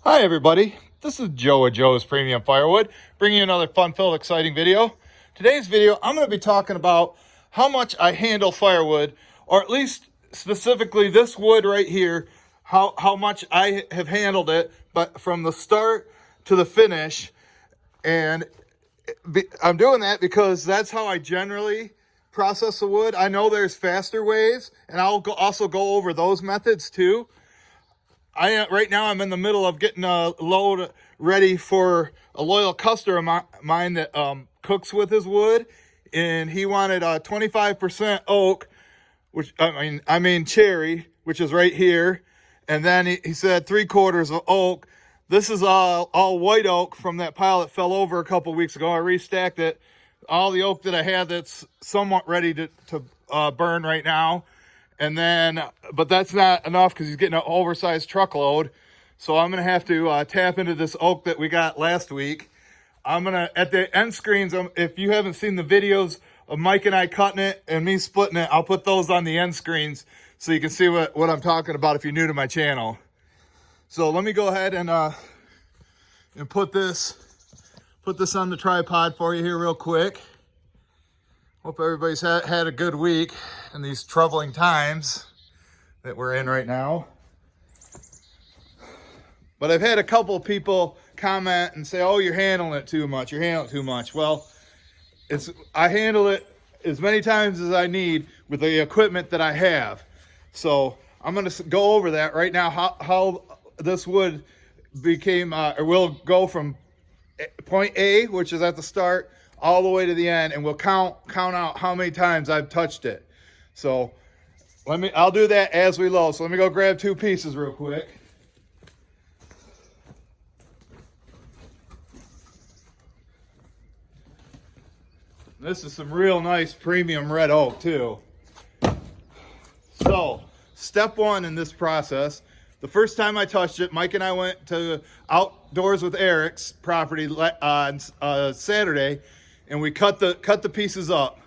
Hi everybody, this is Joe at Joe's Premium Firewood, bringing you another fun-filled, exciting video. Today's video, I'm going to be talking about how much I handle firewood, or at least specifically this wood right here, how much I have handled it, but from the start to the finish. And I'm doing that because that's how I generally process the wood. I know there's faster ways, and I'll also go over those methods too. Right now I'm in the middle of getting a load ready for a loyal customer of mine that cooks with his wood, and he wanted 25% oak, which I mean cherry, which is right here, and then he said 3/4 of oak. This is all white oak from that pile that fell over a couple weeks ago. I restacked it. All the oak that I had that's somewhat ready to burn right now. And then, but that's not enough because he's getting an oversized truckload. So I'm going to have to tap into this oak that we got last week. I'm going to, at the end screens, if you haven't seen the videos of Mike and I cutting it and me splitting it, I'll put those on the end screens so you can see what I'm talking about if you're new to my channel. So let me go ahead and put this on the tripod for you here real quick. Hope everybody's had a good week in these troubling times that we're in right now. But I've had a couple of people comment and say, oh, you're handling it too much. You're handling it too much. Well, I handle it as many times as I need with the equipment that I have. So I'm going to go over that right now, how this wood became, or will go from point A, which is at the start, all the way to the end, and we'll count out how many times I've touched it. So I'll do that as we load. So let me go grab two pieces real quick. This is some real nice premium red oak too. So step one in this process, the first time I touched it, Mike and I went to Outdoors with Eric's property on Saturday, and we cut the pieces up.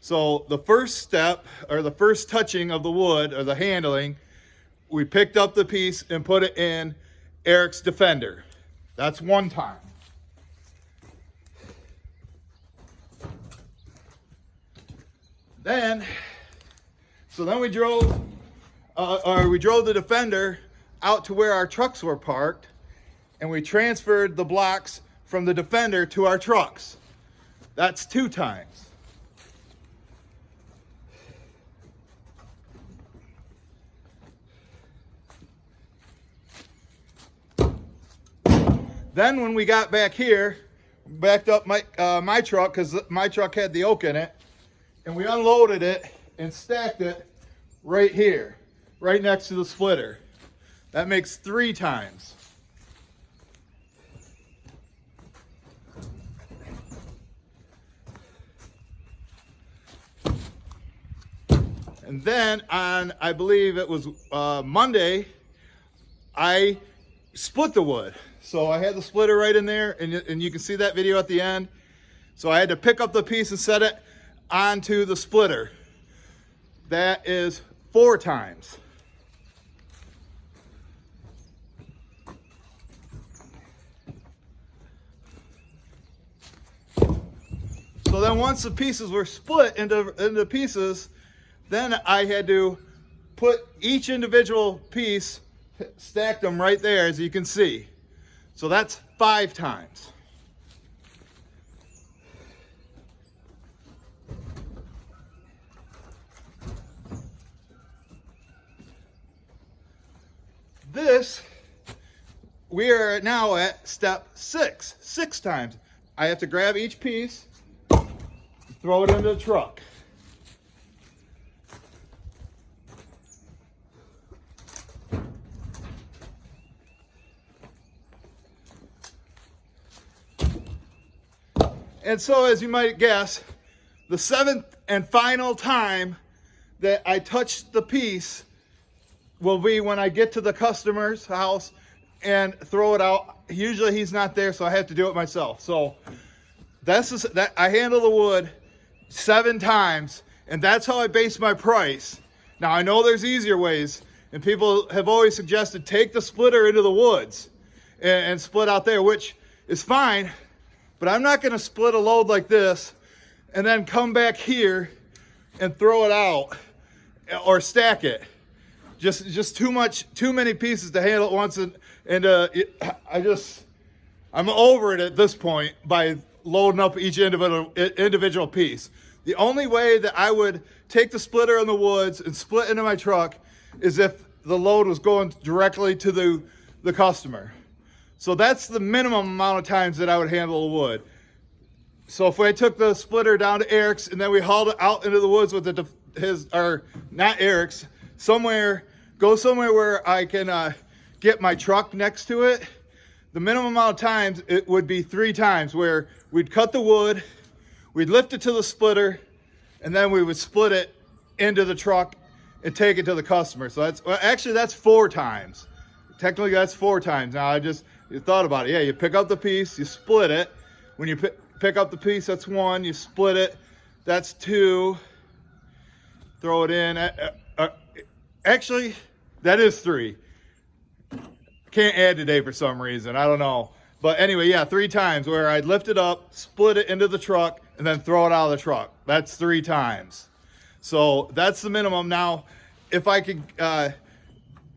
So the first step, or the first touching of the wood, or the handling, we picked up the piece and put it in Eric's Defender. That's one time. Then we drove the Defender out to where our trucks were parked, and we transferred the blocks from the Defender to our trucks. That's two times. Then when we got back here, backed up my truck, because my truck had the oak in it, and we unloaded it and stacked it right here, right next to the splitter. That makes three times. And then on, I believe it was Monday, I split the wood. So I had the splitter right in there, and you can see that video at the end. So I had to pick up the piece and set it onto the splitter. That is four times. So then once the pieces were split into pieces, then I had to put each individual piece, stack them right there, as you can see. So that's five times. We are now at step six times. I have to grab each piece, throw it into the truck. And so, as you might guess, the seventh and final time that I touch the piece will be when I get to the customer's house and throw it out. Usually he's not there, so I have to do it myself. So I handle the wood 7 times, and that's how I base my price. Now, I know there's easier ways, and people have always suggested take the splitter into the woods and split out there, which is fine, but I'm not gonna split a load like this and then come back here and throw it out or stack it. Just too many pieces to handle at once, I'm over it at this point by loading up each individual piece. The only way that I would take the splitter in the woods and split into my truck is if the load was going directly to the customer. So that's the minimum amount of times that I would handle the wood. So if I took the splitter down to Eric's and then we hauled it out into the woods with not Eric's, go somewhere where I can get my truck next to it, the minimum amount of times it would be 3 times where we'd cut the wood, we'd lift it to the splitter, and then we would split it into the truck and take it to the customer. So that's 4 times. Technically that's 4 times. Now you thought about it. Yeah, you pick up the piece, you split it. When you pick up the piece, that's 1, you split it, that's 2. Throw it in. Actually, that is 3. Can't add today for some reason. I don't know. But anyway, yeah, 3 times where I'd lift it up, split it into the truck, and then throw it out of the truck. That's 3 times. So that's the minimum. Now, if I could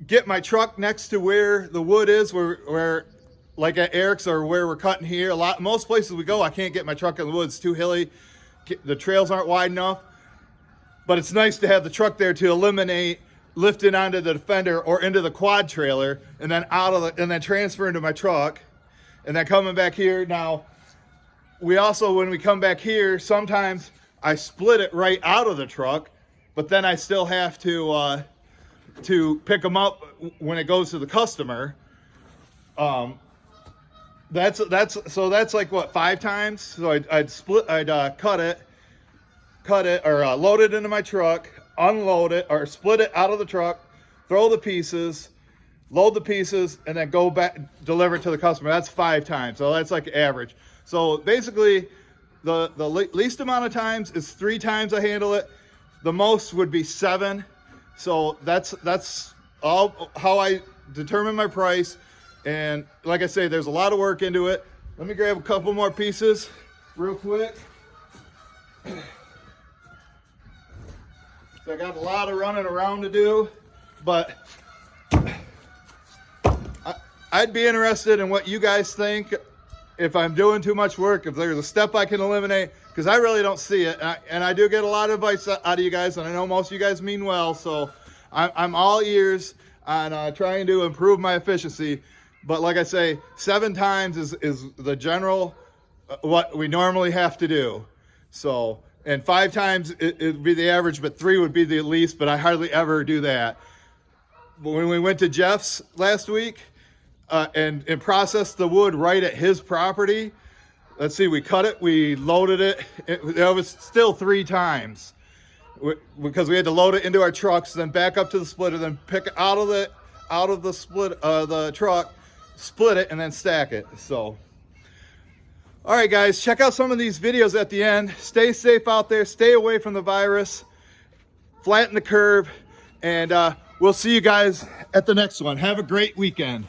get my truck next to where the wood is, where like at Eric's or where we're cutting here, most places we go, I can't get my truck in the woods. It's too hilly. The trails aren't wide enough. But it's nice to have the truck there to eliminate lifting onto the Defender or into the quad trailer and then transfer into my truck and then coming back here. Now, when we come back here, sometimes I split it right out of the truck, but then I still have to pick them up when it goes to the customer. That's like what, 5 times? So I'd cut it or load it into my truck, unload it or split it out of the truck, throw the pieces, load the pieces, and then go back, deliver it to the customer. That's 5 times. So that's like average. So basically the least amount of times is 3 times I handle it. The most would be 7. So that's all how I determine my price. And like I say, there's a lot of work into it. Let me grab a couple more pieces real quick. So I got a lot of running around to do, but I'd be interested in what you guys think. If I'm doing too much work, if there's a step I can eliminate, because I really don't see it. And I do get a lot of advice out of you guys, and I know most of you guys mean well, so I'm all ears on trying to improve my efficiency. But like I say, 7 times is the general, what we normally have to do. So, and 5 times it would be the average, but 3 would be the least, but I hardly ever do that. But when we went to Jeff's last week and processed the wood right at his property, let's see, we cut it, we loaded it. It was still 3 times because we had to load it into our trucks, then back up to the splitter, then pick it out of the truck, split it, and then stack it. So, all right, guys, check out some of these videos at the end. Stay safe out there. Stay away from the virus. Flatten the curve. And we'll see you guys at the next one. Have a great weekend.